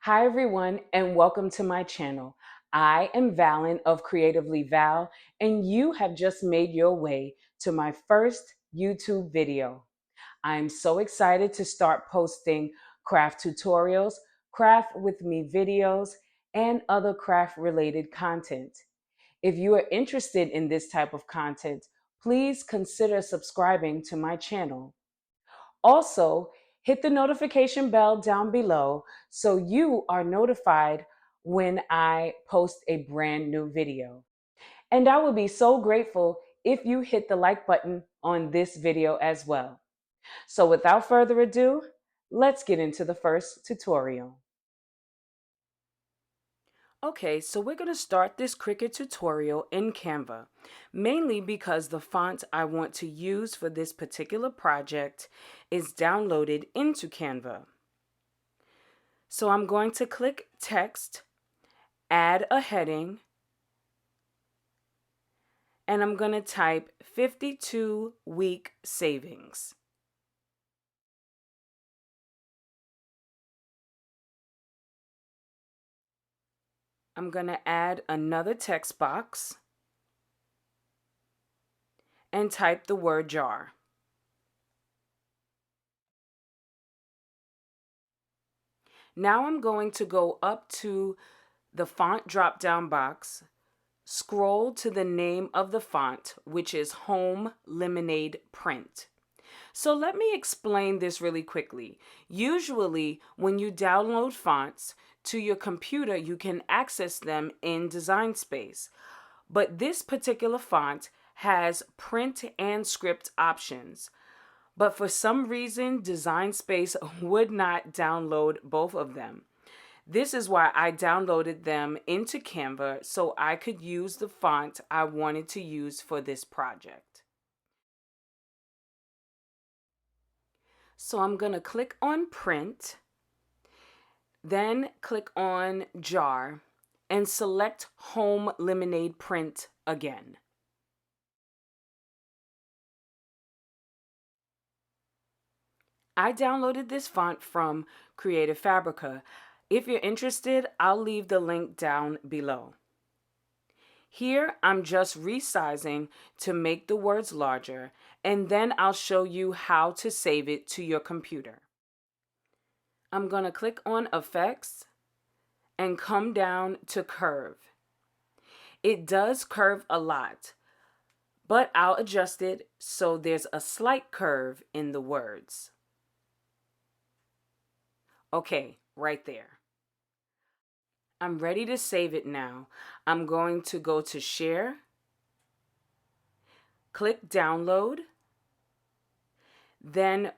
Hi everyone and welcome to my channel. I am Valen of Creatively Val and you have just made your way to my first YouTube video. I'm so excited to start posting craft tutorials, craft with me videos, and other craft related content. If you are interested in this type of content, please consider subscribing to my channel. Also, hit the notification bell down below so you are notified when I post a brand new video. And I would be so grateful if you hit the like button on this video as well. So without further ado, let's get into the first tutorial. Okay, so we're going to start this Cricut tutorial in Canva, mainly because the font I want to use for this particular project is downloaded into Canva. So I'm going to click Text, add a heading, and I'm going to type 52-week savings. I'm going to add another text box and type the word jar. Now I'm going to go up to the font drop-down box, scroll to the name of the font, which is Home Lemonade Print. So let me explain this really quickly. Usually, when you download fonts to your computer, you can access them in Design Space. But this particular font has print and script options. But for some reason, Design Space would not download both of them. This is why I downloaded them into Canva so I could use the font I wanted to use for this project. So I'm going to click on Print, then click on Jar, and select Home Lemonade Print again. I downloaded this font from Creative Fabrica. If you're interested, I'll leave the link down below. Here, I'm just resizing to make the words larger, and then I'll show you how to save it to your computer. I'm going to click on Effects and come down to Curve. It does curve a lot, but I'll adjust it so there's a slight curve in the words. Okay, right there. I'm ready to save it now. I'm going to go to Share, click Download, then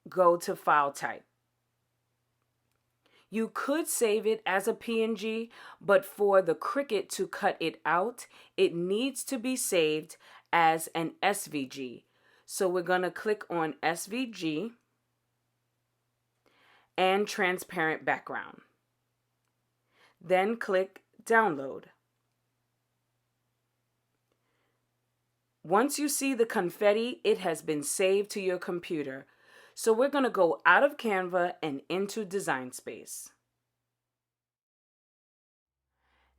go to File Type. You could save it as a PNG, but for the Cricut to cut it out, it needs to be saved as an SVG. So we're going to click on SVG and Transparent Background. Then click Download. Once you see the confetti, it has been saved to your computer. So we're going to go out of Canva and into Design Space.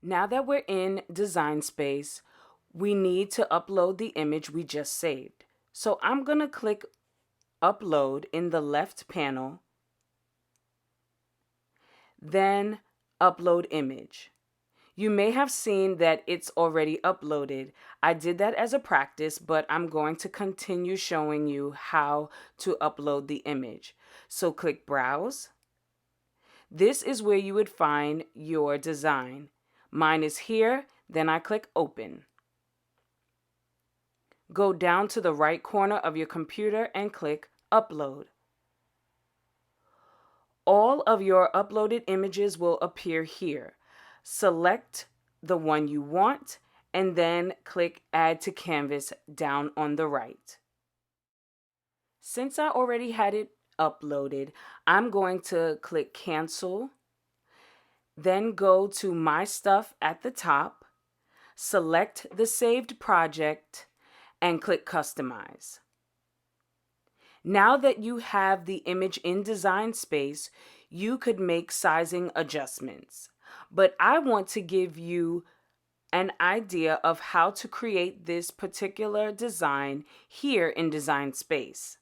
Now that we're in Design Space, we need to upload the image we just saved. So I'm going to click Upload in the left panel, then Upload Image. You may have seen that it's already uploaded. I did that as a practice, but I'm going to continue showing you how to upload the image. So click Browse. This is where you would find your design. Mine is here, then I click Open. Go down to the right corner of your computer and click Upload. All of your uploaded images will appear here. Select the one you want and then click Add to Canvas down on the right. Since I already had it uploaded, I'm going to click Cancel, then go to My Stuff at the top, select the saved project, and click Customize. Now that you have the image in Design Space, you could make sizing adjustments. But I want to give you an idea of how to create this particular design here in Design Space.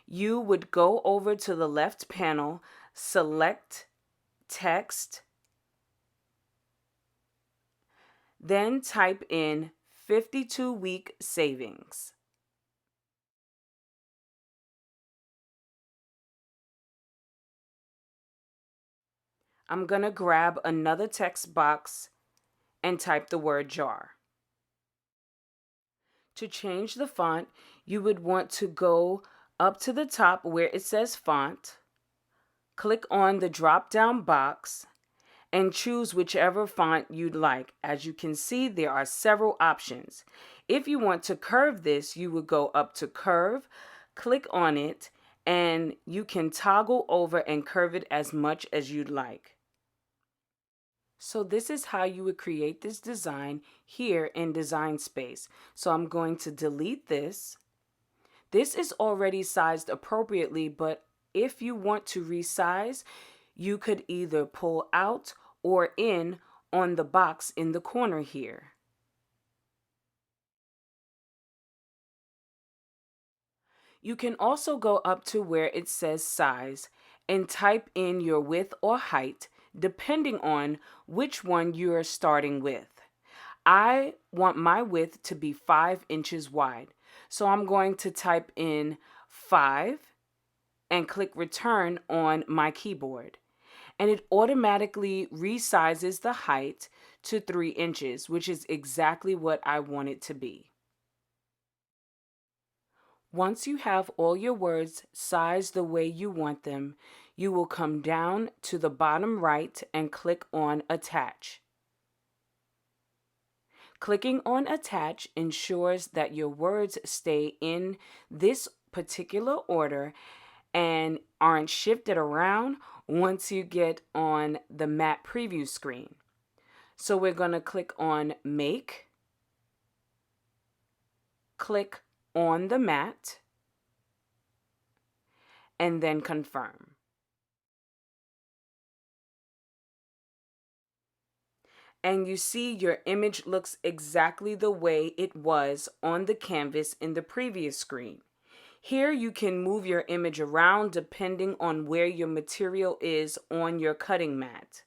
You would go over to the left panel, select text, then type in 52-week savings. I'm going to grab another text box and type the word jar. To change the font, you would want to go up to the top where it says font, click on the drop-down box, and choose whichever font you'd like. As you can see, there are several options. If you want to curve this, you would go up to curve, click on it, and you can toggle over and curve it as much as you'd like. So this is how you would create this design here in Design Space. So I'm going to delete this. This is already sized appropriately, but if you want to resize, you could either pull out or in on the box in the corner here. You can also go up to where it says size and type in your width or height depending on which one you are starting with. I want my width to be 5 inches wide, so I'm going to type in 5 and click return on my keyboard. And it automatically resizes the height to 3 inches, which is exactly what I want it to be. Once you have all your words sized the way you want them, you will come down to the bottom right and click on Attach. Clicking on Attach ensures that your words stay in this particular order and aren't shifted around once you get on the map preview screen. So we're going to click on Make, click on the mat, and then Confirm. And you see your image looks exactly the way it was on the canvas in the previous screen. Here you can move your image around depending on where your material is on your cutting mat.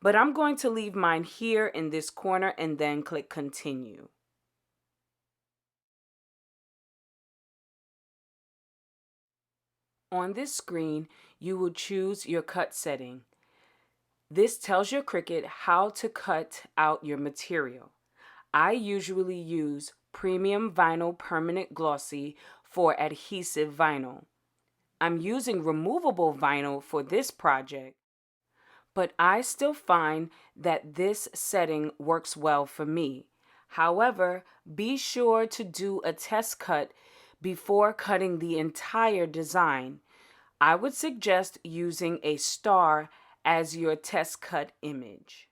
But I'm going to leave mine here in this corner and then click Continue. On this screen, you will choose your cut setting. This tells your Cricut how to cut out your material. I usually use Premium Vinyl Permanent Glossy for adhesive vinyl. I'm using removable vinyl for this project, but I still find that this setting works well for me. However, be sure to do a test cut before cutting the entire design. I would suggest using a star as your test cut image.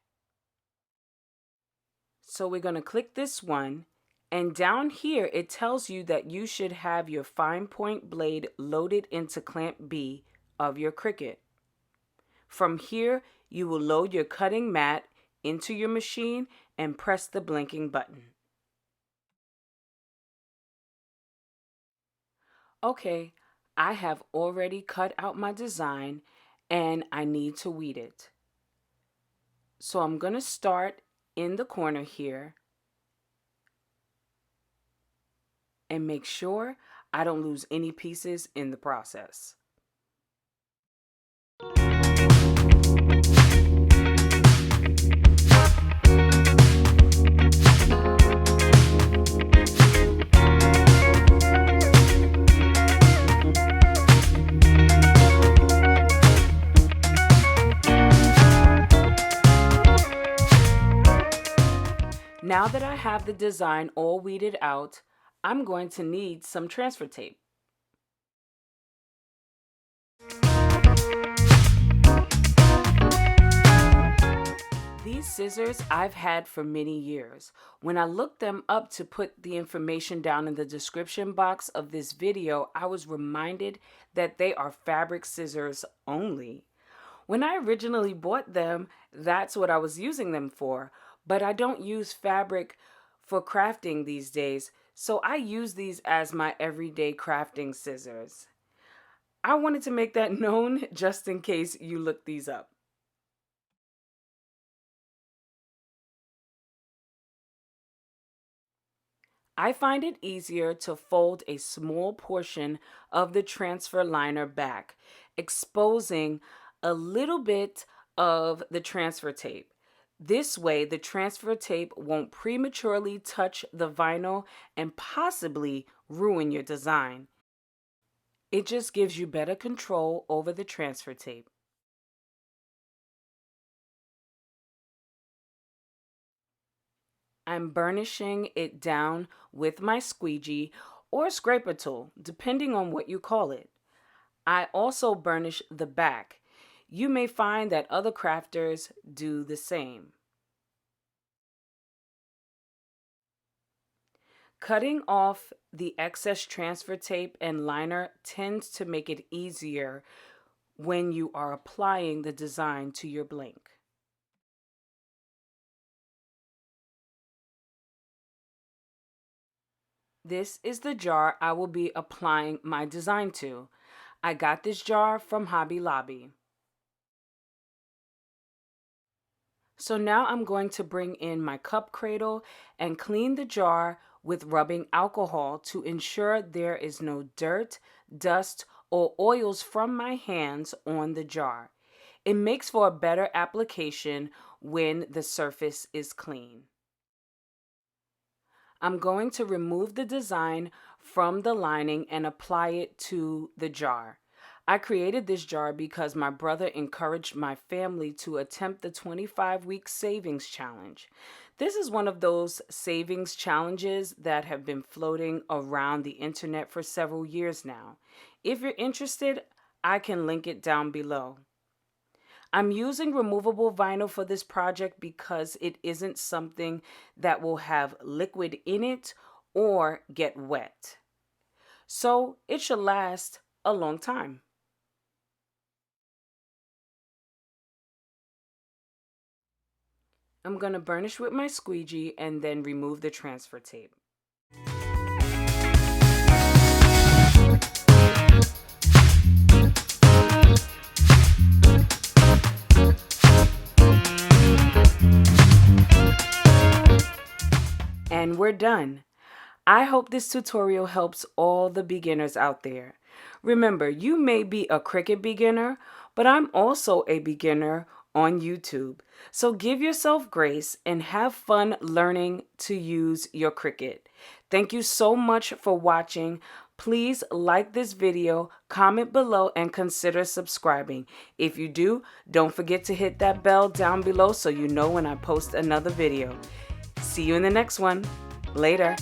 So we're going to click this one, and down here it tells you that you should have your fine point blade loaded into clamp B of your Cricut. From here, you will load your cutting mat into your machine and press the blinking button. Okay, I have already cut out my design and I need to weed it. So I'm going to start in the corner here and make sure I don't lose any pieces in the process. Now that I have the design all weeded out, I'm going to need some transfer tape. These scissors I've had for many years. When I looked them up to put the information down in the description box of this video, I was reminded that they are fabric scissors only. When I originally bought them, that's what I was using them for. But I don't use fabric for crafting these days, so I use these as my everyday crafting scissors. I wanted to make that known just in case you look these up. I find it easier to fold a small portion of the transfer liner back, exposing a little bit of the transfer tape. This way, the transfer tape won't prematurely touch the vinyl and possibly ruin your design. It just gives you better control over the transfer tape. I'm burnishing it down with my squeegee or scraper tool, depending on what you call it. I also burnish the back. You may find that other crafters do the same. Cutting off the excess transfer tape and liner tends to make it easier when you are applying the design to your blank. This is the jar I will be applying my design to. I got this jar from Hobby Lobby. So now I'm going to bring in my cup cradle and clean the jar with rubbing alcohol to ensure there is no dirt, dust, or oils from my hands on the jar. It makes for a better application when the surface is clean. I'm going to remove the design from the lining and apply it to the jar. I created this jar because my brother encouraged my family to attempt the 25-week savings challenge. This is one of those savings challenges that have been floating around the internet for several years now. If you're interested, I can link it down below. I'm using removable vinyl for this project because it isn't something that will have liquid in it or get wet. So it should last a long time. I'm going to burnish with my squeegee and then remove the transfer tape. And we're done. I hope this tutorial helps all the beginners out there. Remember, you may be a Cricut beginner, but I'm also a beginner on YouTube. So give yourself grace and have fun learning to use your Cricut. Thank you so much for watching. Please like this video, comment below, and consider subscribing. If you do, don't forget to hit that bell down below so you know when I post another video. See you in the next one. Later.